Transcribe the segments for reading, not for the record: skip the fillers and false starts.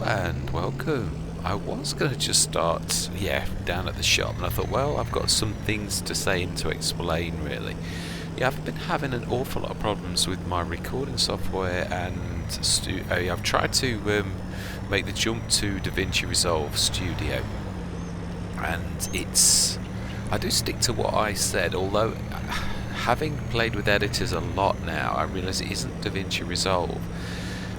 and welcome. I was going to just start, down at the shop, and I thought, well, I've got some things to say and to explain, really. Yeah, I've been having an awful lot of problems with my recording software, and I've tried to make the jump to DaVinci Resolve Studio, and I do stick to what I said, although having played with editors a lot now, I realise it isn't DaVinci Resolve.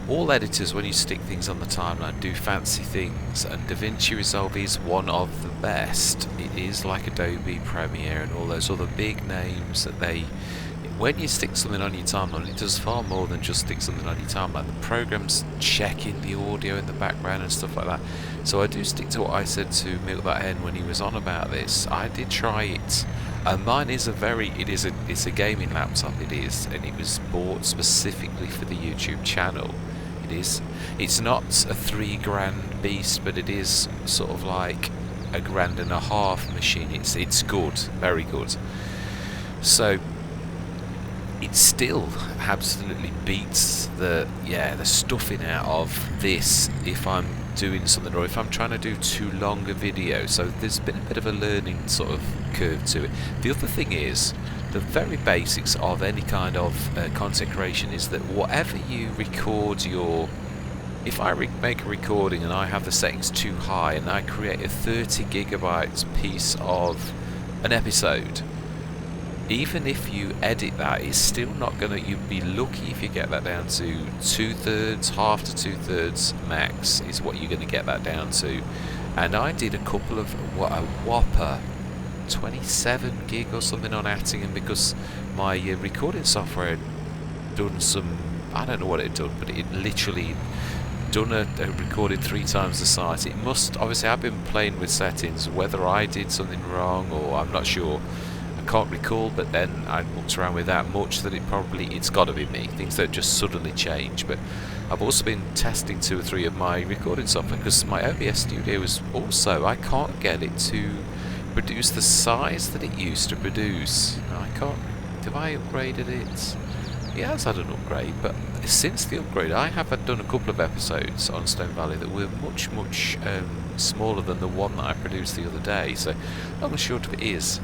All editors, when you stick things on the timeline, do fancy things, and DaVinci Resolve is one of the best. It is like Adobe Premiere and all those other big names that when you stick something on your timeline, it does far more than just stick something on your timeline. The program's checking the audio in the background and stuff like that. So I do stick to what I said to Milk That Hen when he was on about this. I did try it. Mine is it's a gaming laptop, it is, and it was bought specifically for the YouTube channel. It is. It's not a $3,000 beast, but it is sort of like $1,500 machine. It's good, very good. So it still absolutely beats the stuffing out of this if I'm doing something, or if I'm trying to do too long a video. So there's been a bit of a learning sort of curve to it. The other thing is, the very basics of any kind of content creation is that whatever you record if I make a recording and I have the settings too high and I create a 30 gigabytes piece of an episode, even if you edit that, it's still not gonna, you'd be lucky if you get that down to 2/3, half to 2/3 max is what you're gonna get that down to. And I did a couple of a whopper 27 gig or something on Attingham, because my recording software had done some, I don't know what it had done, but it literally done recorded 3 times the size. It must, obviously I've been playing with settings, whether I did something wrong or I'm not sure, I can't recall, but then I mucked around with that much that it's got to be me. Things don't just suddenly change. But I've also been testing 2 or 3 of my recording software, because my OBS Studio is also, I can't get it to produce the size that it used to produce. I can't. Have I upgraded it? It has had an upgrade, but since the upgrade I have done a couple of episodes on Stone Valley that were much smaller than the one that I produced the other day. So long and short of it is,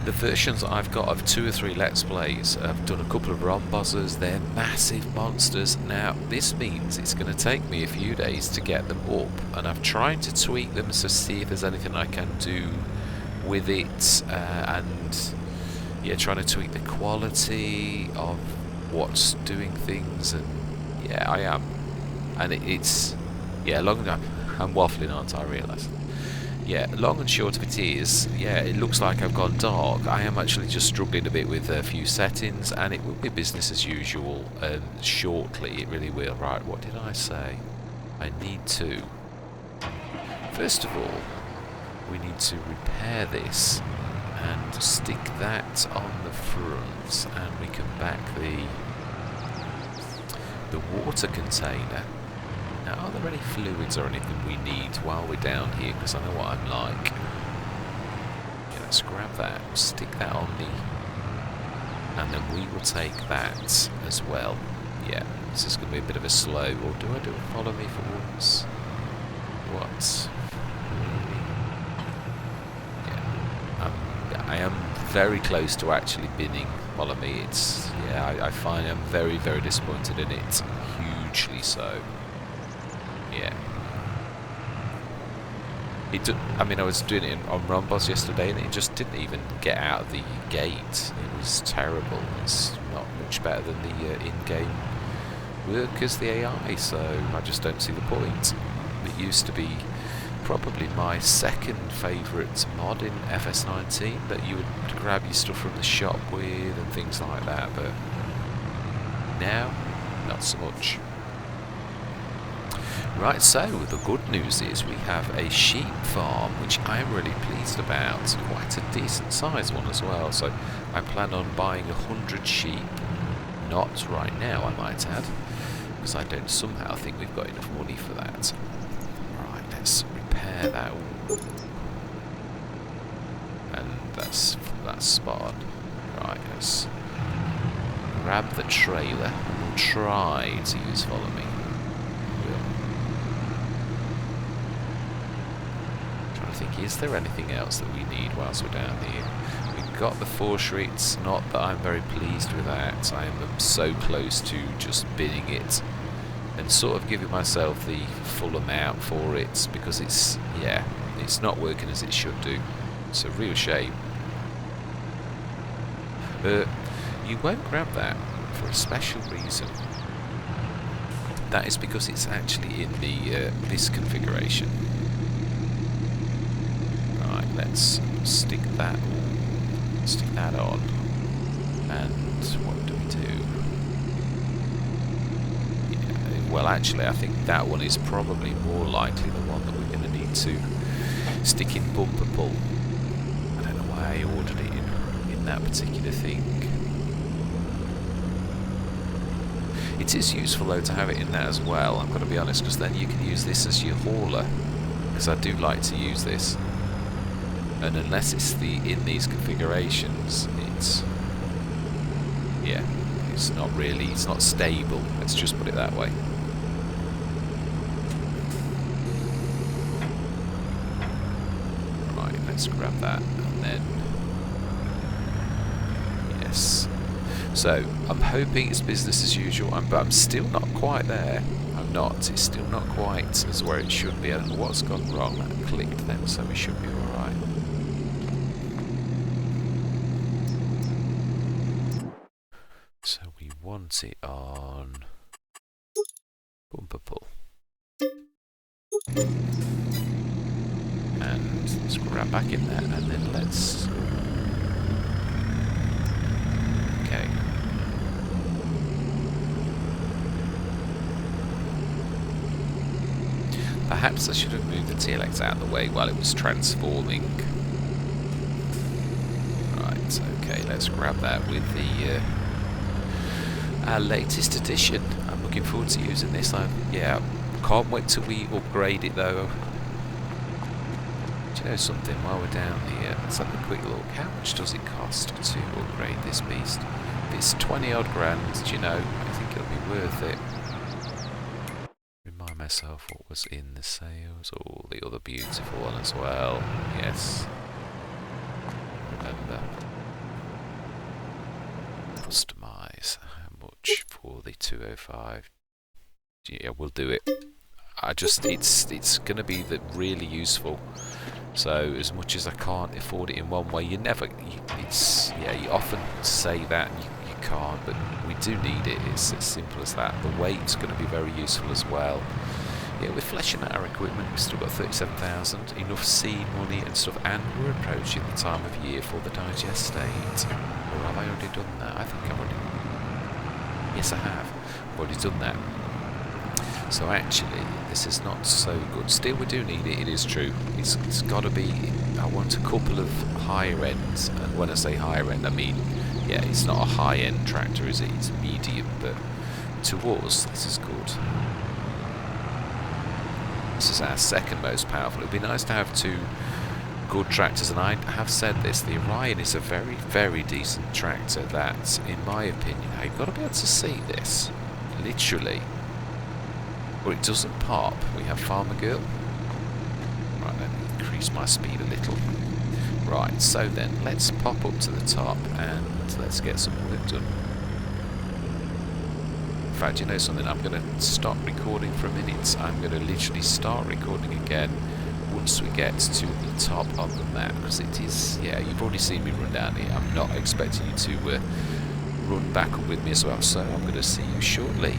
the versions that I've got of 2 or 3 Let's Plays, I've done a couple of Rombozzers. They're massive monsters. Now this means it's going to take me a few days to get them up, and I've tried to tweak them to see if there's anything I can do with it, and trying to tweak the quality of what's doing things, and I am, and it's long. I'm waffling, aren't I? realise. Long and short of it is, it looks like I've gone dark. I am actually just struggling a bit with a few settings, and it will be business as usual shortly. It really will. Right, what did I say? I need to... First of all, we need to repair this and stick that on the front, and we can back the water container. Now, are there any fluids or anything we need while we're down here? Because I know what I'm like. Let's grab that, stick that on and then we will take that as well. This is going to be a bit of a slow, or do I do a follow me for once? What? Really? I am very close to actually binning follow me. It's, I find I'm very, very disappointed in it. Hugely so. I was doing it on Romboz yesterday, and it just didn't even get out of the gate. It was terrible. It's not much better than the in-game work as the AI, so I just don't see the point. It used to be probably my second favourite mod in FS19, that you would grab your stuff from the shop with and things like that, but now, not so much. Right, so the good news is we have a sheep farm, which I am really pleased about. Quite a decent sized one as well. So I plan on buying 100 sheep. Not right now, I might add, because I don't somehow think we've got enough money for that. Right, let's repair that. And that's spot on. Right, let's grab the trailer, and we'll try to use follow me. think, is there anything else that we need whilst we're down here? We've got the 4 sheets, not that I'm very pleased with that. I am so close to just binning it and sort of giving myself the full amount for it, because it's, yeah, it's not working as it should do. It's a real shame. But you won't grab that for a special reason. That is because it's actually in the this configuration. Right, let's stick that on. And what do we do? Yeah, well, actually, I think that one is probably more likely the one that we're going to need to stick in bumper pull. I don't know why I ordered it in that particular thing. It is useful though to have it in that as well, I've got to be honest, because then you can use this as your hauler, because I do like to use this. And unless it's in these configurations, it's, yeah, it's not stable, let's just put it that way. Right, let's grab that, and then, yes. So, I'm hoping it's business as usual, but I'm still not quite there. I'm not. It's still not quite as where it should be. I don't know what's gone wrong. That clicked then, so we should be alright. So, we want it on bumper pull. And let's grab back in there, and then let's... Okay. Perhaps I should have moved the TLX out of the way while it was transforming. Right, okay, let's grab that with the our latest edition. I'm looking forward to using this. Yeah, can't wait till we upgrade it though. Do you know something, while we're down here, let's have a quick look. How much does it cost to upgrade this beast? If it's 20 odd grand, do you know, I think it'll be worth it. Remind myself what was in the sales. Oh, the other beautiful one as well. Yes. Remember. Customise. How much for the 205? Yeah, we'll do it. It's going to be really useful. So as much as I can't afford it in one way, you often say that and you can't, but we do need it. It's as simple as that. The weight's going to be very useful as well. Yeah, we're fleshing out our equipment. We've still got 37,000, enough seed money and stuff, and we're approaching the time of year for the digest state. Or have I already done that? I think I've already... Yes, I have. I've already done that. So actually, this is not so good. Still, we do need it, it is true. It's got to be... I want a couple of higher ends, and when I say higher end, I mean, yeah, it's not a high-end tractor, is it? It's medium, but to us, this is good. This is our second most powerful. It would be nice to have 2 good tractors, and I have said this, the Orion is a very, very decent tractor that, in my opinion, you've got to be able to see this, literally. Well, it doesn't pop. We have Farmer Girl. Right, let me increase my speed a little. Right, so then, let's pop up to the top and let's get some work done. In fact, you know something? I'm going to stop recording for a minute. I'm going to literally start recording again once we get to the top of the map, because it is, yeah, you've already seen me run down here. I'm not expecting you to run back up with me as well, so I'm going to see you shortly.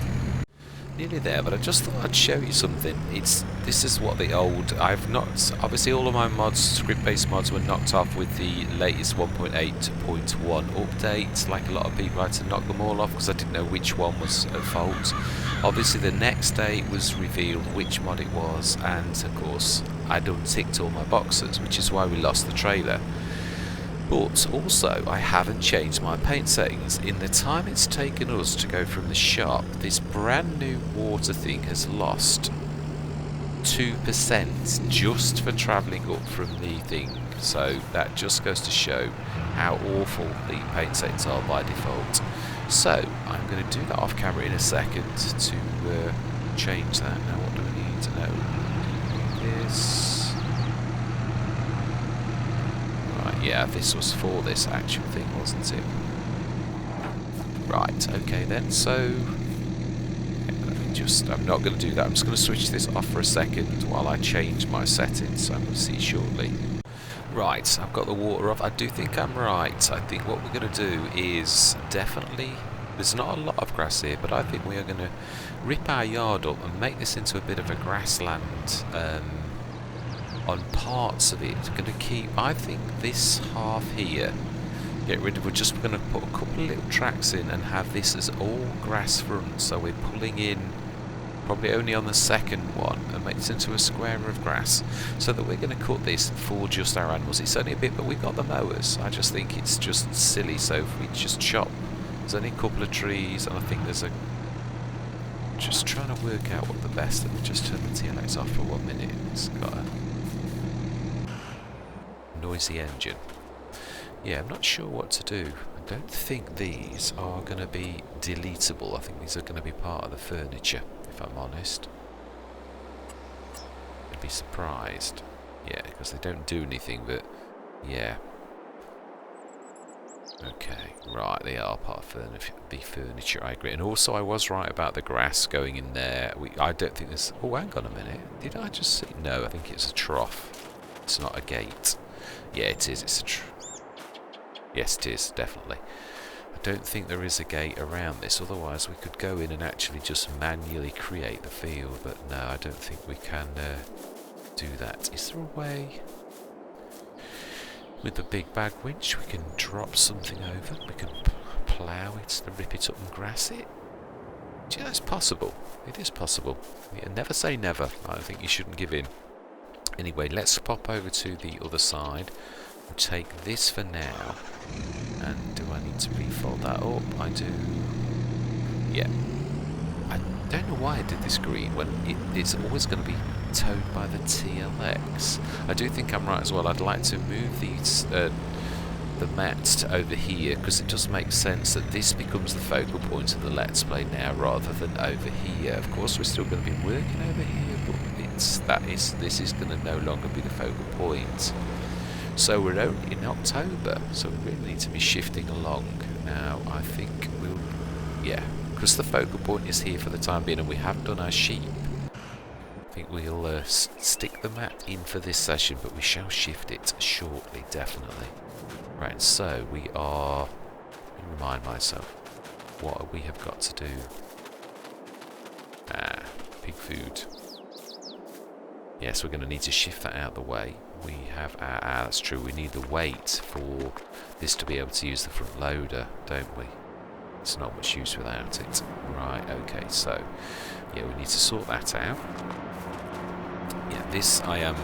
Nearly there, but I just thought I'd show you something. This is what the old... I've not... Obviously all of my mods, script-based mods, were knocked off with the latest 1.8.1 update. Like a lot of people, I had to knock them all off because I didn't know which one was at fault. Obviously the next day it was revealed which mod it was, and of course I'd unticked all my boxes, which is why we lost the trailer. But also, I haven't changed my paint settings. In the time it's taken us to go from the shop, this brand new water thing has lost 2% just for travelling up from the thing. So that just goes to show how awful the paint settings are by default. So I'm going to do that off camera in a second to change that. Now what do we need to know? This... Yeah, this was for this actual thing, wasn't it? Right, okay then, so... I'm not going to do that. I'm just going to switch this off for a second while I change my settings, so I'm going to see shortly. Right, I've got the water off. I do think I'm right. I think what we're going to do is definitely... There's not a lot of grass here, but I think we are going to rip our yard up and make this into a bit of a grassland on parts of it. We're going to keep, I think, this half here. Get rid of. We're just going to put a couple of little tracks in and have this as all grass front. So we're pulling in probably only on the second one and make this into a square of grass, so that we're going to cut this for just our animals. It's only a bit, but we've got the mowers. I just think it's just silly. So if we just chop, there's only a couple of trees, and I think there's a. Just trying to work out what the best. Let me just turn the TLX off for 1 minute. It's got a noisy engine. Yeah, I'm not sure what to do. I don't think these are going to be deletable. I think these are going to be part of the furniture, if I'm honest. I'd be surprised. Yeah, because they don't do anything, but yeah. Okay, right, they are part of the furniture, I agree. And also I was right about the grass going in there. I don't think there's... Oh, hang on a minute. Did I just see... No, I think it's a trough. It's not a gate. Yeah, it is. It's a trough. Yes, it is, definitely. I don't think there is a gate around this, otherwise we could go in and actually just manually create the field, but no, I don't think we can do that. Is there a way? With the big bag winch, we can drop something over, we can plough it, rip it up and grass it. Yeah, it's possible. It is possible. Yeah, never say never. I think you shouldn't give in. Anyway, let's pop over to the other side. We'll take this for now. And do I need to refold that up? I do. Yeah. I don't know why I did this green when it's always going to be towed by the TLX. I do think I'm right as well. I'd like to move these the mats to over here, because it does make sense that this becomes the focal point of the Let's Play now rather than over here. Of course, we're still going to be working over here, but this is going to no longer be the focal point. So we're only in October, so we really need to be shifting along. Now, I think we'll... Yeah, because the focal point is here for the time being, and we have done our sheep. I think we'll stick the mat in for this session, but we shall shift it shortly, definitely. Right, so we are... Let me remind myself what we have got to do. Pig food. Yes, we're going to need to shift that out of the way. We have our... that's true, we need the weight for this to be able to use the front loader, don't we? It's not much use without it. Right, okay, so... Yeah, we need to sort that out. Yeah, this I am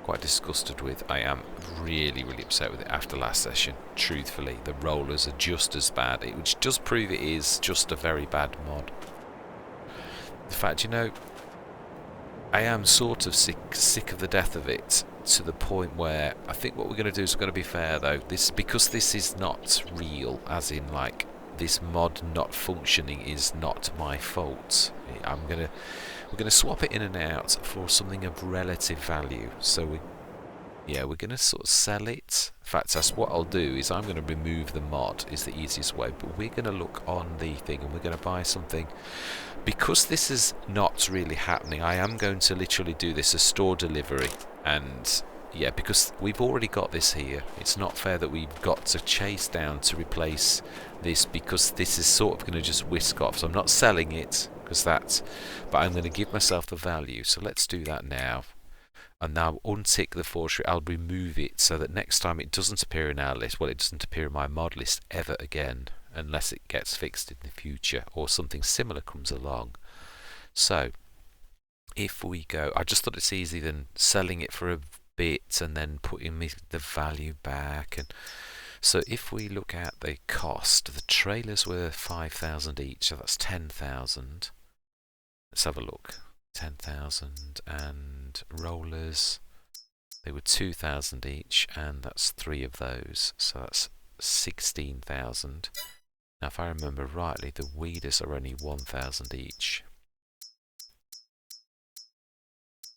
quite disgusted with. I am really, really upset with it after last session, truthfully. The rollers are just as bad, which does prove it is just a very bad mod. In fact, you know... I am sort of sick of the death of it, to the point where I think what we're going to do is we're going to be fair though. Because this is not real, as in like this mod not functioning is not my fault. We're going to swap it in and out for something of relative value. So we're going to sort of sell it. In fact, that's what I'll do. Is I'm going to remove the mod. Is the easiest way. But we're going to look on the thing and we're going to buy something. Because this is not really happening, I am going to literally do this as store delivery. And yeah, because we've already got this here. It's not fair that we've got to chase down to replace this, because this is sort of going to just whisk off. So I'm not selling it, but I'm going to give myself the value. So let's do that now. And now untick the forestry. I'll remove it so that next time it doesn't appear in our list. Well, it doesn't appear in my mod list ever again, unless it gets fixed in the future or something similar comes along. So if we go, I just thought it's easier than selling it for a bit and then putting the value back. And so if we look at the cost, the trailers were 5,000 each, so that's 10,000. Let's have a look. 10,000, and rollers, they were 2,000 each, and that's 3 of those, so that's 16,000. Now if I remember rightly, the weeders are only 1,000 each.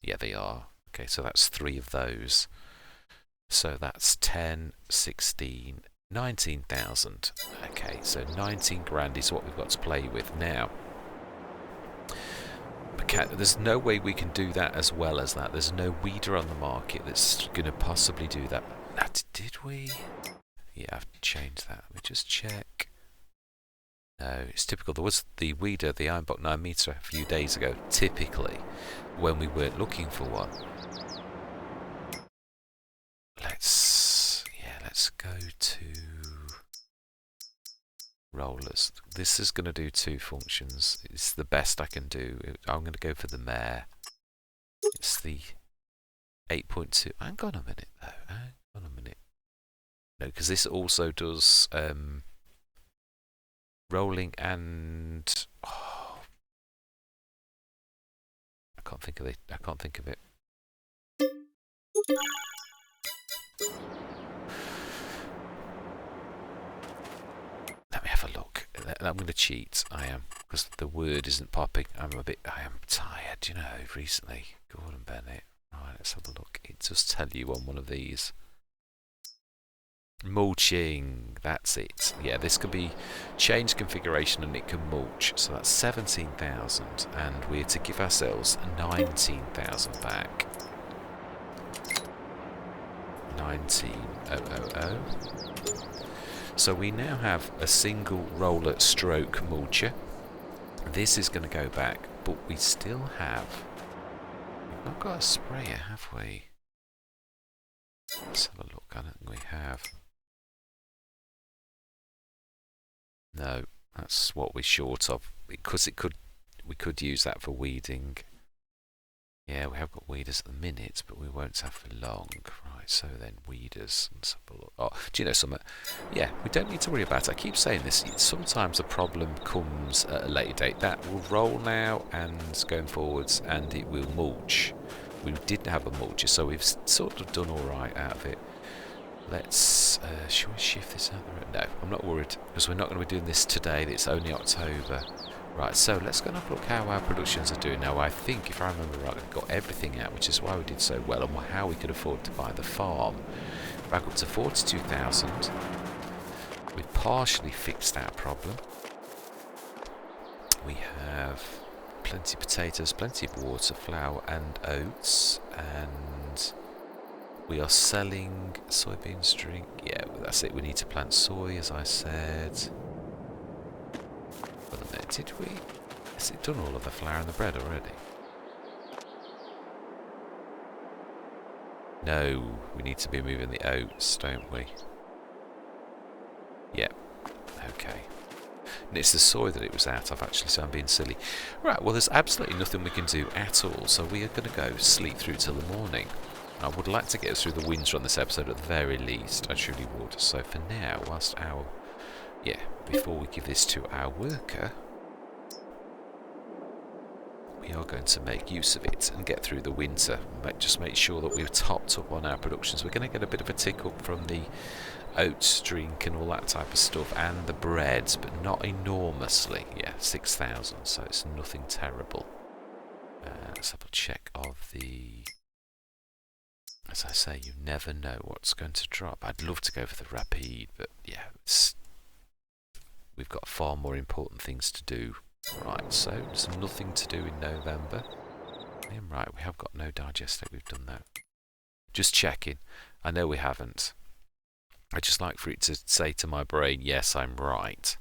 Yeah, they are. Okay, so that's 3 of those. So that's 10, 16, 19,000. Okay, so 19 grand is what we've got to play with now. There's no way we can do that as well as that. There's no weeder on the market that's going to possibly do that. Did we? Yeah, I've changed that. Let me just check. No, it's typical. There was the weeder, the Ironbok 9 meter a few days ago, typically, when we weren't looking for one. Let's go to rollers. This is going to do two functions. It's the best I can do. I'm going to go for the mare. It's the 8.2. Hang on a minute, though. Hang on a minute. No, because this also does rolling and... Oh, I can't think of it. I can't think of it. Let me have a look. I'm going to cheat. I am, because the word isn't popping. I am tired, you know, recently. Gordon Bennett. Right, let's have a look. It does tell you on one of these. Mulching, that's it. Yeah, this can be change configuration and it can mulch. So that's 17,000, and we're to give ourselves 19,000 back. 19,000. So we now have a single roller stroke mulcher. This is going to go back, but we still have... We've not got a sprayer, have we? Let's have a look. I don't think we have. No, that's what we're short of, because we could use that for weeding. Yeah, we have got weeders at the minute, but we won't have for long. Right, so then weeders. Let's have a look. Oh, do you know something? Yeah, we don't need to worry about it. I keep saying this. Sometimes a problem comes at a later date. That will roll now and going forwards, and it will mulch. We didn't have a mulcher, so we've sort of done all right out of it. Let's, shall we shift this out the road? No, I'm not worried, because we're not going to be doing this today. It's only October. Right, so let's go and have a look how our productions are doing now. I think, if I remember right, we've got everything out, which is why we did so well, and how we could afford to buy the farm. Back up to 42,000. We've partially fixed our problem. We have plenty of potatoes, plenty of water, flour and oats, and... we are selling soybeans drink. Yeah, that's it. We need to plant soy, as I said. Well, did we? Has it done all of the flour and the bread already? No, we need to be moving the oats, don't we? Yeah. Okay. And it's the soy that it was out of, actually, so I'm being silly. Right, well, there's absolutely nothing we can do at all, so we are going to go sleep through till the morning. I would like to get us through the winter on this episode at the very least. I truly would. So for now, whilst our... yeah, before we give this to our worker, we are going to make use of it and get through the winter. Just make sure that we've topped up on our productions. We're going to get a bit of a tick up from the oats drink and all that type of stuff, and the breads, but not enormously. Yeah, 6,000, so it's nothing terrible. Let's have a check of the... as I say, you never know what's going to drop. I'd love to go for the Rapide, but yeah, we've got far more important things to do. Right, so there's nothing to do in November. I am right, we have got no digestate, we've done that. Just checking. I know we haven't. I just like for it to say to my brain, yes, I'm right.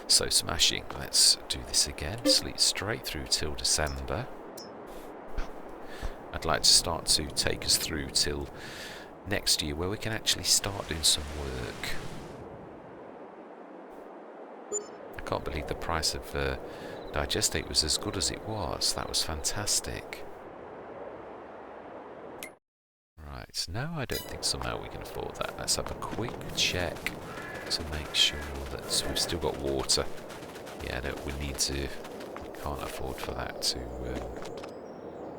So smashing. Let's do this again. Sleep straight through till December. I'd like to start to take us through till next year, where we can actually start doing some work. I can't believe the price of digestate was as good as it was. That was fantastic. Right, no, I don't think somehow we can afford that. Let's have a quick check to make sure that we've still got water. Yeah, no, we can't afford for that to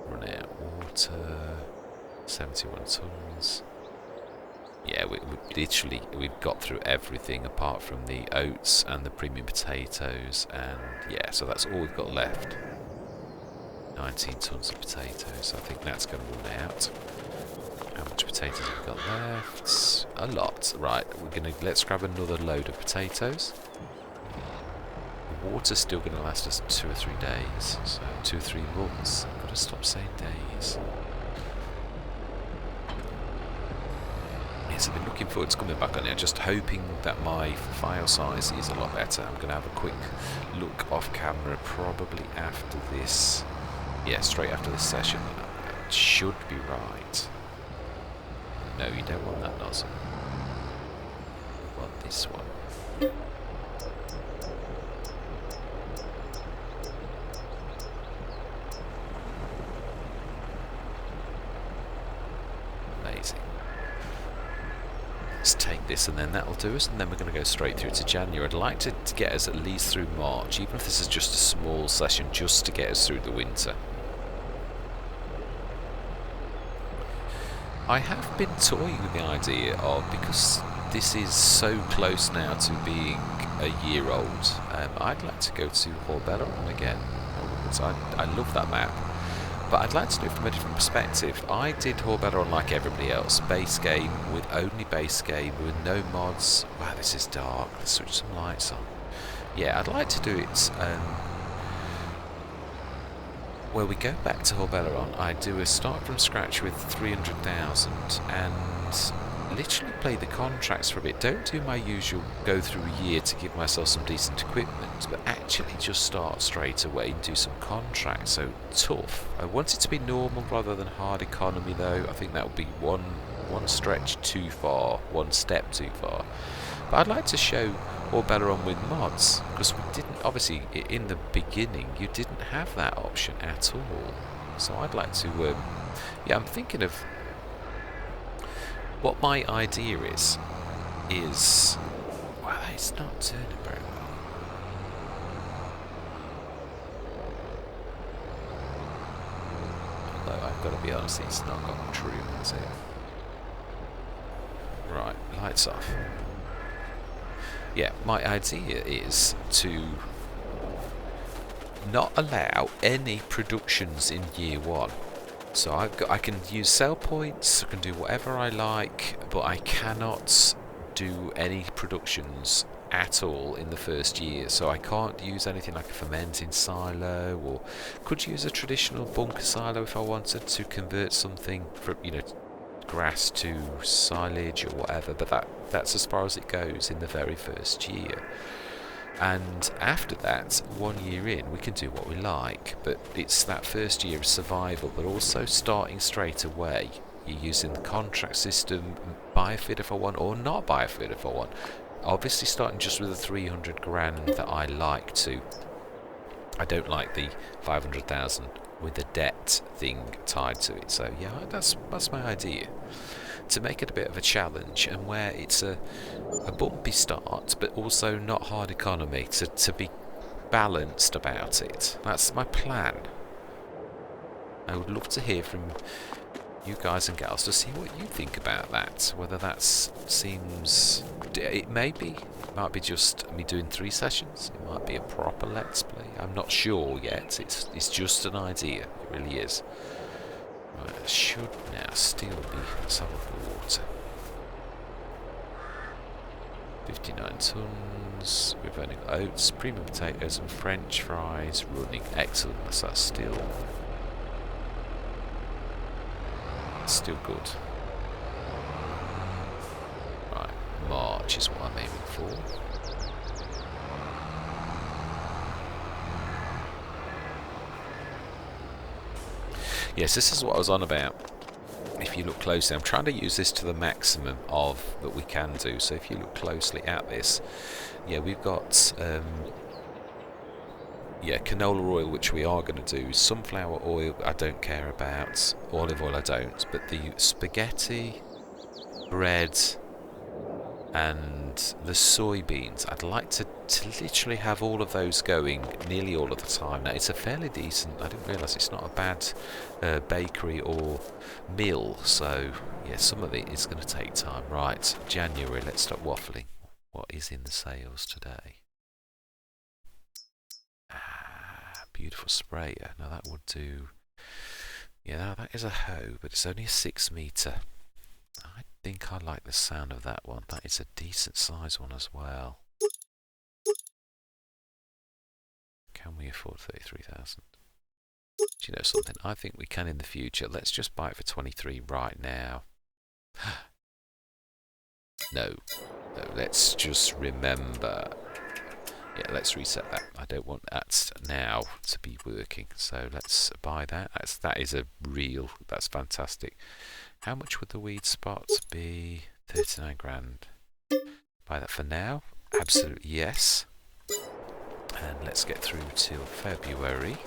run out. Water, 71 tons. Yeah, we've got through everything apart from the oats and the premium potatoes, and yeah, so that's all we've got left. 19 tons of potatoes. I think that's going to run out. How much potatoes have we got left? A lot. Right, let's grab another load of potatoes. The water's still gonna last us 2 or 3 days, so 2 or 3 months. I've got to stop saying days. Yes, I've been looking forward to coming back on it, just hoping that my file size is a lot better. I'm gonna have a quick look off camera, probably after this. Yeah, straight after this session. That should be right. No, you don't want that nozzle. You want this one. Amazing. Let's take this and then that'll do us, and then we're going to go straight through to January. I'd like to get us at least through March, even if this is just a small session, just to get us through the winter. I have been toying with the idea of, because this is so close now to being a year old, I'd like to go to Horbelleron again. I love that map, but I'd like to do it from a different perspective. I did Horbelleron like everybody else, base game, with only base game, with no mods. Wow, this is dark. Let's switch some lights on. Yeah, I'd like to do it where we go back to Horbelleron. I do a start from scratch with 300,000 and literally play the contracts for a bit. Don't do my usual go through a year to give myself some decent equipment, but actually just start straight away and do some contracts. So tough. I want it to be normal rather than hard economy though. I think that would be one stretch too far, one step too far. But I'd like to show Horbelleron with mods, because we didn't, obviously in the beginning you didn't have that option at all. So I'd like to yeah, I'm thinking of what my idea is wow, it's not turning very well. Although I've got to be honest, it's not got true, has it? Right, lights off. Yeah, my idea is to not allow any productions in year one. So I can use sell points, I can do whatever I like, but I cannot do any productions at all in the first year. So I can't use anything like a fermenting silo, or could use a traditional bunker silo if I wanted to convert something from, you know, grass to silage or whatever, but that's as far as it goes in the very first year. And after that, 1 year in, we can do what we like, but it's that first year of survival, but also starting straight away. You're using the contract system, buy a feed if I want, or not buy a feed if I want. Obviously starting just with the 300 grand that I like to. I don't like the 500,000 with the debt thing tied to it. So yeah, that's my idea. To make it a bit of a challenge, and where it's a bumpy start but also not hard economy, to be balanced about it. That's my plan. I would love to hear from you guys and gals to see what you think about that, whether that seems, it might be just me doing 3 sessions, it might be a proper let's play, I'm not sure yet. It's just an idea, it really is. Right, it should now still be, let's have a look at water. 59 tons. We've only got oats, premium potatoes and french fries running. Excellent. So that's still good. Right, March is what I'm aiming for. Yes, this is what I was on about. If you look closely, I'm trying to use this to the maximum of that we can do. So if you look closely at this, yeah, we've got yeah, canola oil, which we are going to do. Sunflower oil I don't care about, olive oil I don't, but the spaghetti, bread and the soybeans, I'd like to literally have all of those going nearly all of the time. Now it's a fairly decent, I didn't realise it's not a bad bakery or mill, so yeah, some of it is going to take time. Right, January, let's stop waffling. What is in the sales today? Beautiful sprayer. Now that would do, yeah, that is a hoe, but it's only a 6 metre. think I like the sound of that one. That is a decent size one as well. Can we afford 33,000? Do you know something? I think we can in the future. Let's just buy it for 23 right now. No, let's just remember. Yeah, let's reset that. I don't want that now to be working. So let's buy that. That's fantastic. How much would the weed spots be? 39 grand. Buy that for now. Absolutely yes. And let's get through till February.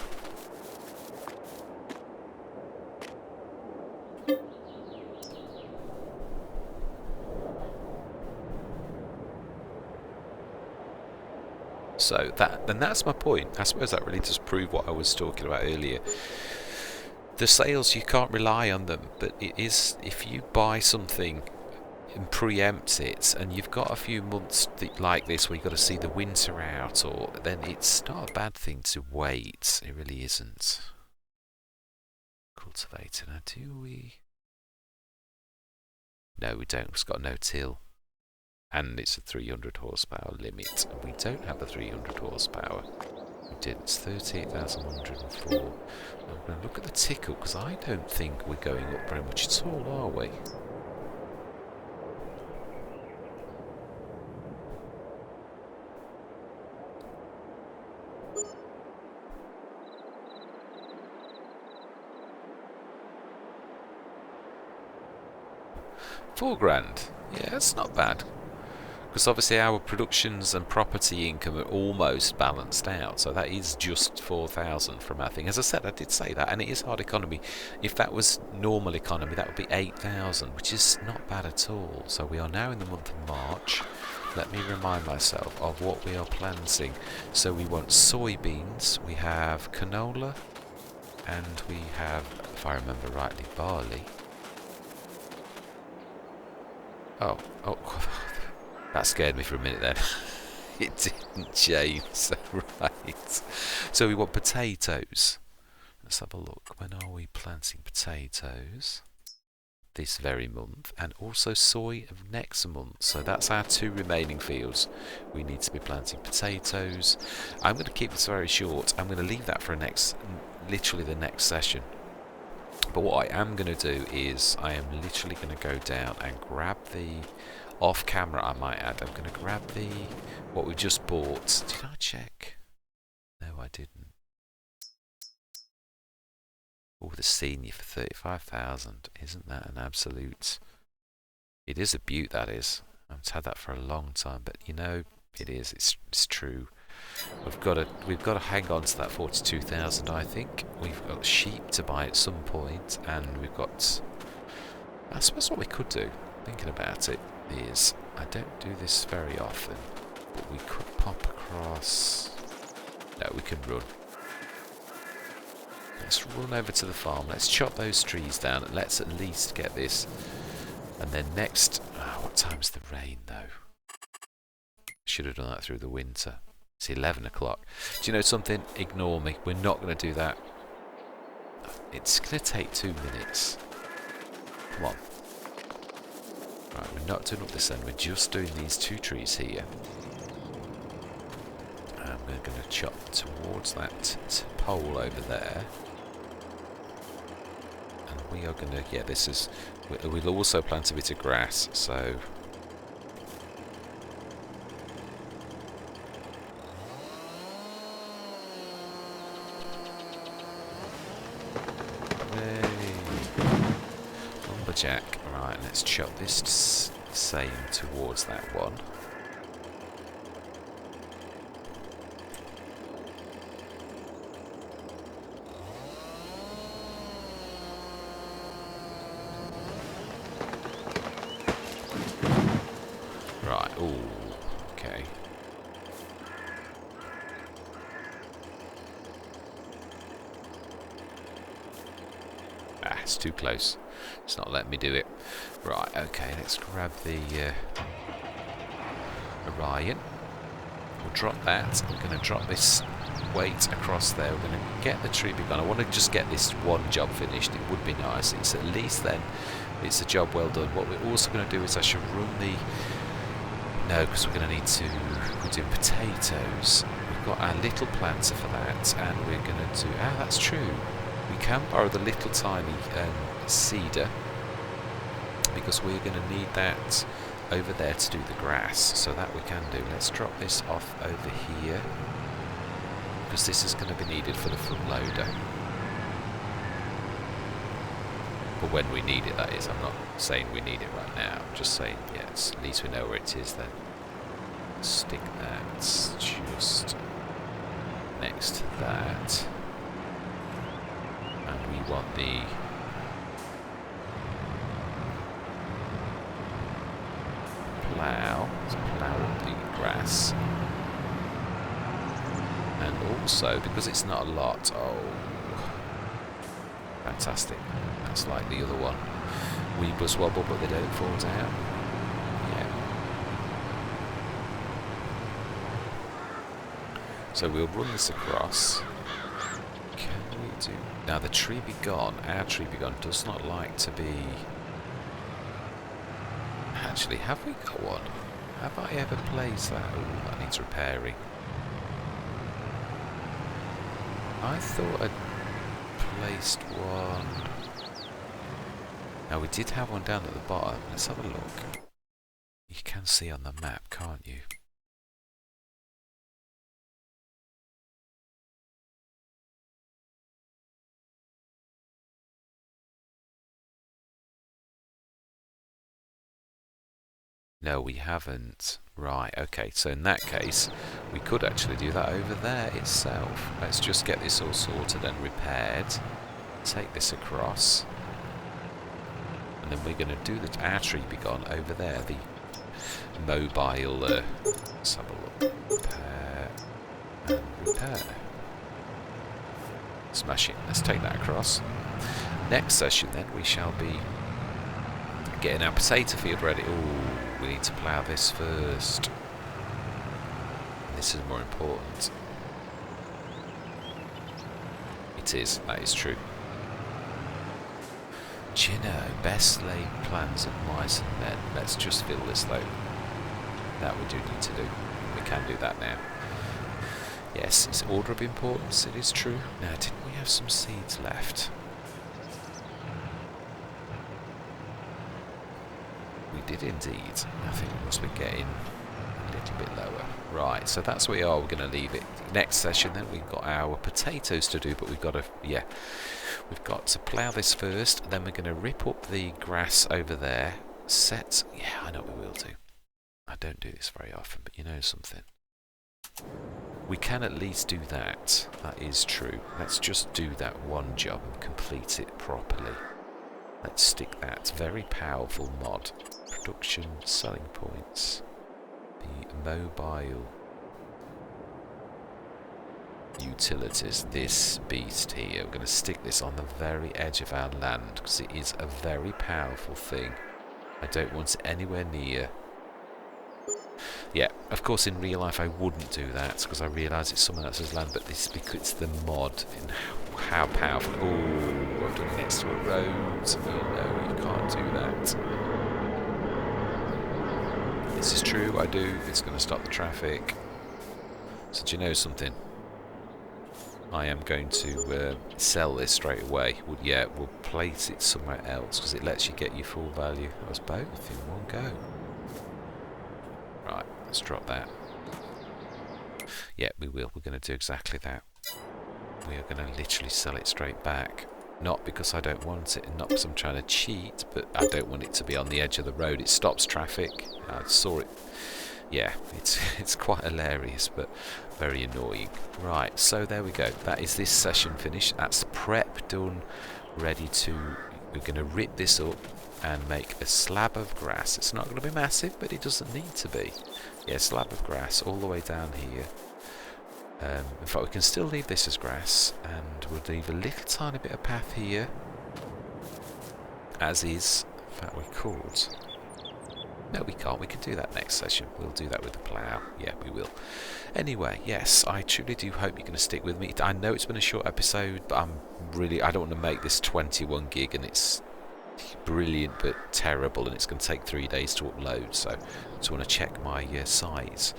So that's my point. I suppose that really does prove what I was talking about earlier. The sales, you can't rely on them, but it is, if you buy something and preempt it, and you've got a few months like this where you've got to see the winter out, or then it's not a bad thing to wait. It really isn't. Cultivator. Now, do we? No, we don't. It's got no till. And it's a 300 horsepower limit. And we don't have a 300 horsepower. We did. It's 38,104. I'm going to look at the tickle, because I don't think we're going up very much at all, are we? £4,000. Yeah, that's not bad. Because obviously our productions and property income are almost balanced out, so that is just 4,000 from our thing. As I said, I did say that, and it is hard economy. If that was normal economy, that would be 8,000, which is not bad at all. So we are now in the month of March. Let me remind myself of what we are planting. So we want soybeans, we have canola, and we have, if I remember rightly, barley. Oh. That scared me for a minute then. It didn't change. So, right. So we want potatoes. Let's have a look. When are we planting potatoes? This very month. And also soy of next month. So that's our two remaining fields. We need to be planting potatoes. I'm going to keep this very short. I'm going to leave that for literally the next session. But what I am going to do is I am literally going to go down and grab the... Off camera, I might add. I'm going to grab what we just bought. Did I check? No, I didn't. Oh, the senior for 35,000. Isn't that an absolute? It is a beaut, that is. I've had that for a long time, but you know, it is. It's true. We've got to hang on to that 42,000. I think we've got sheep to buy at some point, and we've got. I suppose what we could do, thinking about it, is I don't do this very often, but we could pop across. No, we can run. Let's run over to the farm. Let's chop those trees down, and let's at least get this. And then next, what time's the rain though? Should have done that through the winter. It's 11 o'clock. Do you know something? Ignore me. We're not going to do that. It's going to take 2 minutes. Come on. Right, we're not doing up this end, we're just doing these 2 trees here. And we're going to chop towards that pole over there. And we are going to, yeah, this is, we'll also plant a bit of grass, so... Lumberjack. Right, let's chop this same towards that one. Right, ooh, okay. It's too close. It's not letting me do it. Right, okay, let's grab the Orion. We'll drop that. We're going to drop this weight across there. We're going to get the tree begun. I want to just get this one job finished. It would be nice. It's at least then it's a job well done. What we're also going to do is I should run the... No, because we're going to need to... We're doing potatoes. We've got our little planter for that, and we're going to do... Ah, that's true. We can borrow the little tiny seeder, because we're going to need that over there to do the grass, so that we can do. Let's drop this off over here, because this is going to be needed for the front loader. But when we need it, that is. I'm not saying we need it right now. I'm just saying, yes, at least we know where it is then. Stick that just next to that. And we want the plough to plough up the grass. And also, because it's not a lot, oh, fantastic. That's like the other one. Weebles wobble, but they don't fall down. Yeah. So we'll run this across. Can we do... Now the tree begun, our tree begun does not like to be... Actually, have we got one? Have I ever placed that? Oh, that needs repairing. I thought I'd placed one... Now we did have one down at the bottom. Let's have a look. You can see on the map, can't you? No, we haven't. Right, okay, so in that case, we could actually do that over there itself. Let's just get this all sorted and repaired. Take this across. And then we're going to do our tree begun over there, the mobile, let's have a look, repair, and repair. Smash it, let's take that across. Next session then, we shall be getting our potato field ready. Ooh, we need to plough this first. This is more important. It is, that is true. Do you know, best laid plans of mice and men. Let's just fill this though. That we do need to do. We can do that now. Yes, it's order of importance, it is true. Now, didn't we have some seeds left? We did indeed. I think we must be getting a little bit lower. Right, so that's where we are. We're going to leave it. Next session then, we've got our potatoes to do, but we've got to, yeah, we've got to plough this first. Then we're going to rip up the grass over there. Set, yeah, I know what we will do. I don't do this very often, but you know something. We can at least do that. That is true. Let's just do that one job and complete it properly. Let's stick that very powerful mod. Production, selling points. The mobile utilities. This beast here. We're going to stick this on the very edge of our land because it is a very powerful thing. I don't want it anywhere near. Yeah, of course in real life I wouldn't do that because I realise it's someone else's land, but this is because it's the mod and how powerful. Oh, I've done it next to a road. No, you can't do that. This is true, I do. It's going to stop the traffic. So do you know something? I am going to sell this straight away. Yeah, we'll place it somewhere else because it lets you get your full value. That was both in one go. Right, let's drop that. Yeah, we will. We're going to do exactly that. We are going to literally sell it straight back. Not because I don't want it and not because I'm trying to cheat, but I don't want it to be on the edge of the road. It stops traffic. I saw it. Yeah, it's quite hilarious, but very annoying. Right, so there we go. That is this session finished. That's prep done, ready to... We're going to rip this up and make a slab of grass. It's not going to be massive, but it doesn't need to be. Yeah, slab of grass all the way down here. In fact, we can still leave this as grass, and we'll leave a little tiny bit of path here, as is. In fact, we could No, we can't. We can do that next session. We'll do that with the plough. Yeah, we will. Anyway, yes, I truly do hope you're going to stick with me. I know it's been a short episode, but I don't want to make this 21 gig, and it's brilliant but terrible, and it's going to take 3 days to upload. So I just want to check my size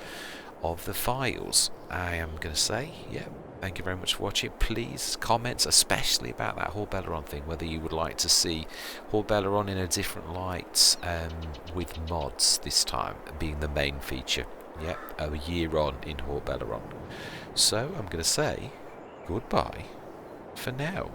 of the files. I am going to say, yeah, thank you very much for watching. Please comment, especially about that whole Belleron thing, whether you would like to see whole Belleron in a different light, with mods this time being the main feature. Yep, a year on in whole Belleron. So I'm going to say goodbye for now.